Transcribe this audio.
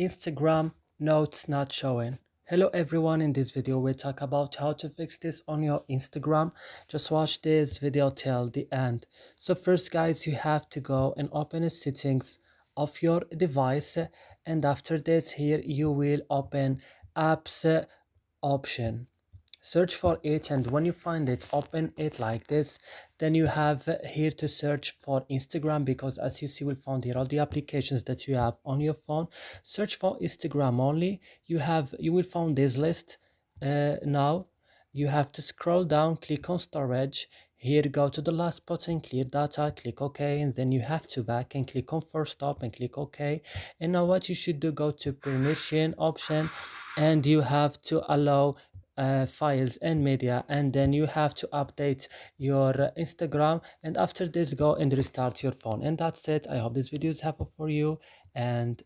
Instagram notes not showing. Hello everyone, in this video we talk about how to fix this on your Instagram. Just watch this video till the end. So first guys, you have to go and open the settings of your device, and after this here you will open apps option. Search for it, and when you find it, open it like this. Then you have here to search for Instagram, because as you see, we'll find here all the applications that you have on your phone. Search for Instagram only. You will find this list. Now you have to scroll down, click on storage. Here, go to the last button, clear data, click OK, and then you have to back and click on first stop and click OK. And now what you should do, go to permission option, and you have to allow files and media, and then you have to update your Instagram, and after this go and restart your phone, and that's it. I hope this video is helpful for you, and